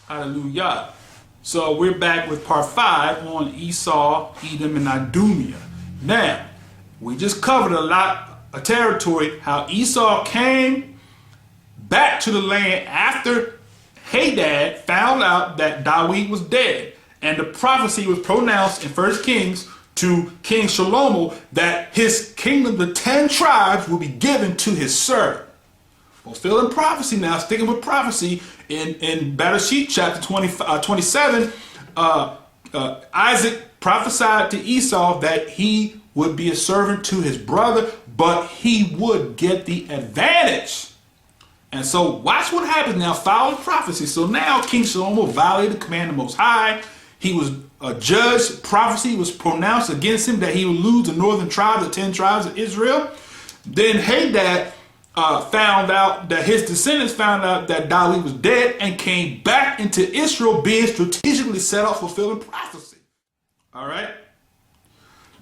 Hallelujah. So we're back with part 5 on Esau, Edom, and Idumea. Now, we just covered a lot of territory, how Esau came back to the land after Hadad found out that David was dead. And the prophecy was pronounced in 1 Kings to King Shlomo that his kingdom, the 10 tribes, will be given to his servant. Fulfilling prophecy now, sticking with prophecy, in Bereshit chapter 27, Isaac prophesied to Esau that he would be a servant to his brother, but he would get the advantage. And so watch what happens now, following prophecy. So now King Shlomo violated the command of the Most High. He was judged. Prophecy was pronounced against him that he would lose the northern tribes, the 10 tribes of Israel. Then Hadad found out that his descendants found out that David was dead and came back into Israel, being strategically set up fulfilling prophecy. All right.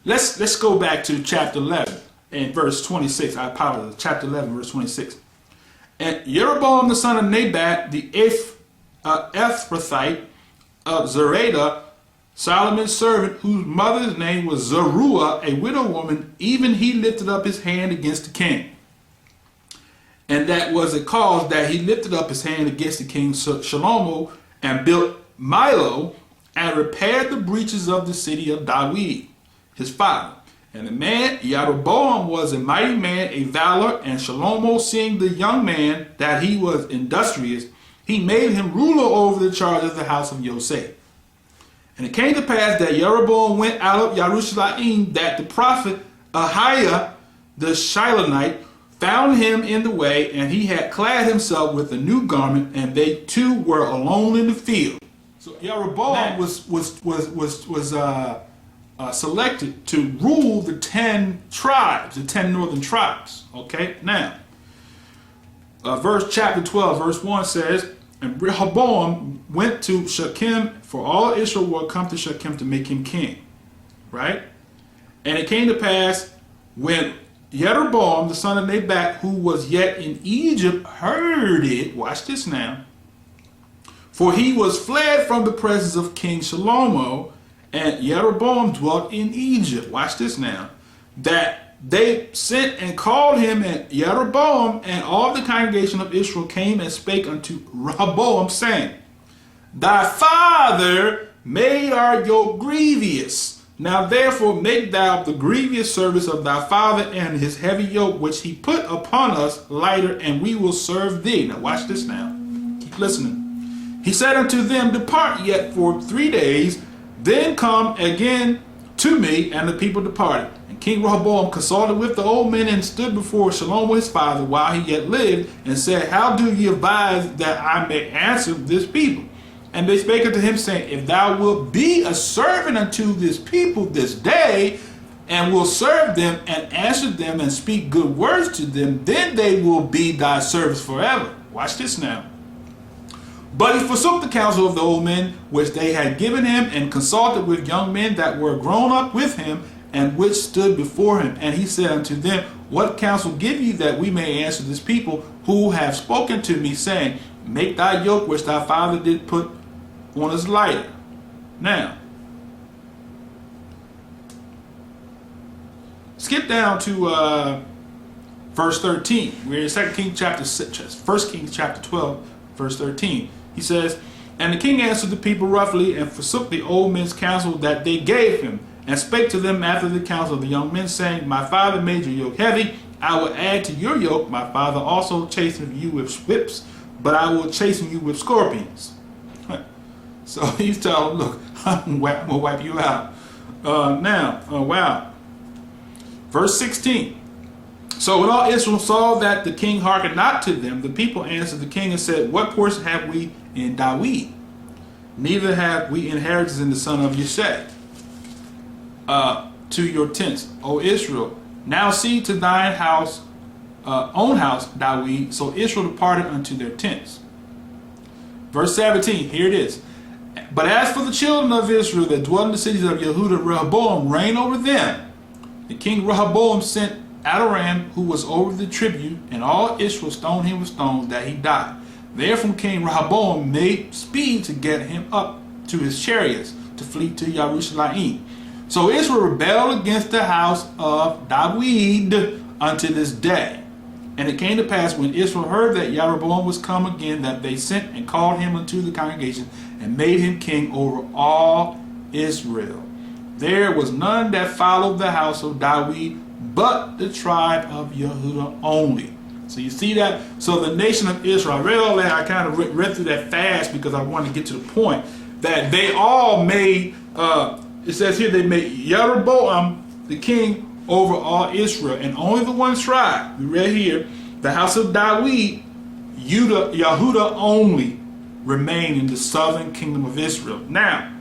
Let's go back to chapter 11 and verse 26. I apologize. Chapter 11, verse 26. And Jeroboam the son of Nebat, the Ephrathite of Zereda, Solomon's servant, whose mother's name was Zeruiah, a widow woman, even he lifted up his hand against the king. And that was a cause that he lifted up his hand against the king Shlomo and built Milo and repaired the breaches of the city of David, his father. And the man, Jeroboam, was a mighty man, a valor, and Shlomo, seeing the young man that he was industrious, he made him ruler over the charge of the house of Yosef. And it came to pass that Jeroboam went out of Jerusalem, that the prophet Ahiah the Shilonite found him in the way, and he had clad himself with a new garment, and they two were alone in the field. So Jeroboam was selected to rule the 10 tribes, the 10 northern tribes. Okay, now, chapter 12, verse 1 says, and Rehoboam went to Shechem, for all Israel were come to Shechem to make him king. Right? And it came to pass when Jeroboam, the son of Nebat, who was yet in Egypt, heard it. Watch this now. For he was fled from the presence of King Shlomo, and Jeroboam dwelt in Egypt. Watch this now. That they sent and called him, and Jeroboam and all the congregation of Israel came and spake unto Rehoboam, saying, Thy father made our yoke grievous. Now therefore make thou the grievous service of thy father and his heavy yoke which he put upon us lighter, and we will serve thee. Now watch this now. Keep listening. He said unto them, Depart yet for 3 days, then come again to me. And the people departed. And King Rehoboam consulted with the old men and stood before Shlomo his father while he yet lived, and said, How do ye advise that I may answer this people? And they spake unto him, saying, If thou wilt be a servant unto this people this day, and will serve them and answer them and speak good words to them, then they will be thy servants forever. Watch this now. But he forsook the counsel of the old men which they had given him, and consulted with young men that were grown up with him, and which stood before him. And he said unto them, What counsel give ye that we may answer this people, who have spoken to me, saying, Make thy yoke which thy father did put on us lighter. Now, skip down to verse 13. We're in 2 Kings chapter 6, 1 Kings chapter 12, verse 13. He says, And the king answered the people roughly, and forsook the old men's counsel that they gave him, and spake to them after the counsel of the young men, saying, My father made your yoke heavy, I will add to your yoke. My father also chastened you with whips, but I will chasten you with scorpions. So he's telling them, Look, I'm going to wipe you out. Wow. Verse 16. So when all Israel saw that the king hearkened not to them, the people answered the king and said, What portion have we in David? Neither have we inheritance in the son of Yeshai. To your tents, O Israel. Now see to thine house, own house, David. So Israel departed unto their tents. Verse 17, here it is. But as for the children of Israel that dwell in the cities of Yehuda, Rehoboam reigned over them. The king Rehoboam sent Adoram, who was over the tribute, and all Israel stoned him with stones, that he died. Therefore King Rehoboam made speed to get him up to his chariots to flee to Jerusalem. So Israel rebelled against the house of David unto this day. And it came to pass when Israel heard that Jeroboam was come again, that they sent and called him unto the congregation and made him king over all Israel. There was none that followed the house of David but the tribe of Yehudah only. So you see that? So the nation of Israel, I kind of read through that fast because I wanted to get to the point that they all made, it says here, they made Jeroboam the king over all Israel, and only the one tribe, we read here, the house of David, Yehudah only, remained in the southern kingdom of Israel. Now,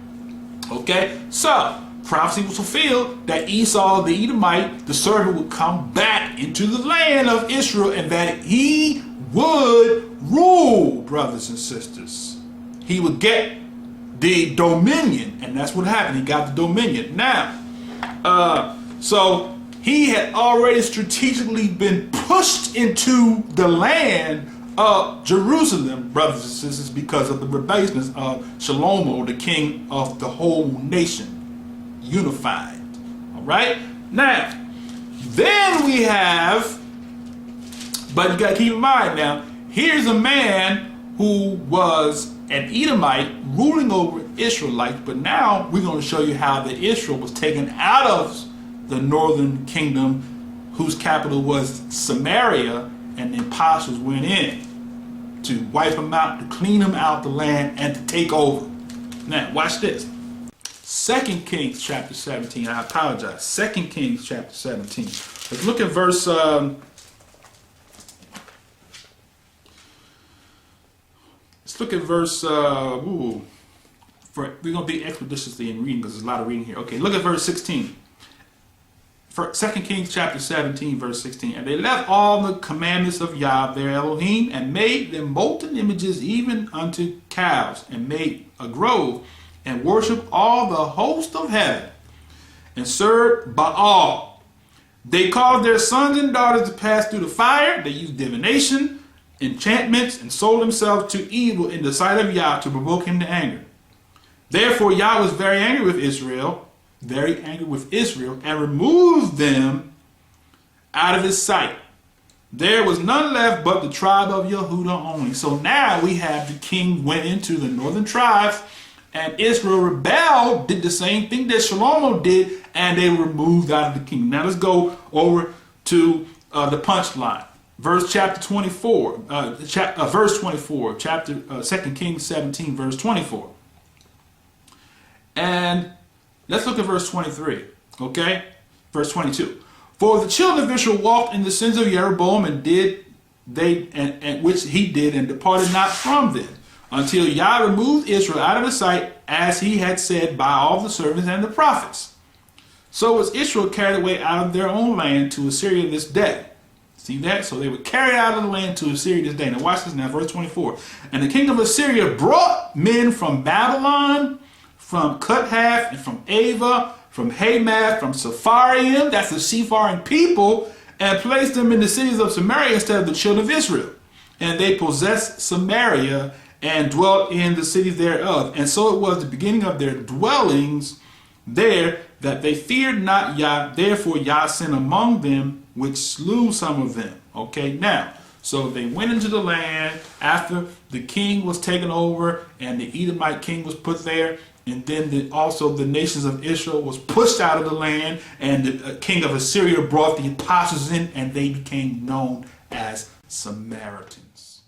okay, so prophecy was fulfilled that Esau the Edomite, the servant, would come back into the land of Israel and that he would rule, brothers and sisters. He would get the dominion, and that's what happened. He got the dominion. Now, so he had already strategically been pushed into the land of Jerusalem, brothers and sisters, because of the rebelliousness of Shlomo, the king of the whole nation, unified. All right? Now, then we have, but you got to keep in mind now, here's a man who was an Edomite ruling over Israelites, but now we're going to show you how that Israel was taken out of the northern kingdom, whose capital was Samaria, and the apostles went in to wipe them out, to clean them out the land, and to take over. Now, watch this. 2 Kings chapter 17. I apologize. 2 Kings chapter 17. Let's look at verse... let's look at verse... we're going to be expeditiously in reading because there's a lot of reading here. Okay, look at verse 16. 2 Kings chapter 17, verse 16. And they left all the commandments of Yah their Elohim, and made them molten images even unto calves, and made a grove, and worshiped all the host of heaven, and served Baal. They caused their sons and daughters to pass through the fire. They used divination, enchantments, and sold themselves to evil in the sight of Yah to provoke him to anger. Therefore Yah was very angry with Israel, and removed them out of his sight. There was none left but the tribe of Yehudah only. So now we have the king went into the northern tribes, and Israel rebelled, did the same thing that Shlomo did, and they were removed out of the kingdom. Now let's go over to the punchline. Verse 24, chapter 2 Kings 17, verse 24. And let's look at verse 23, okay? Verse 22. For the children of Israel walked in the sins of Jeroboam, and which he did, and departed not from them, until Yah removed Israel out of his sight, as he had said by all the servants and the prophets. So was Israel carried away out of their own land to Assyria this day. See that? So they were carried out of the land to Assyria this day. Now watch this now, verse 24. And the king of Assyria brought men from Babylon, from Cuthath, and from Ava, from Hamath, from Sepharvaim, that's the seafaring people, and placed them in the cities of Samaria instead of the children of Israel. And they possessed Samaria and dwelt in the cities thereof. And so it was the beginning of their dwellings there, that they feared not Yah. Therefore Yah sent among them, which slew some of them. Okay, now, so they went into the land after the king was taken over and the Edomite king was put there. And then also the nations of Israel was pushed out of the land, and the king of Assyria brought the apostles in, and they became known as Samaritans.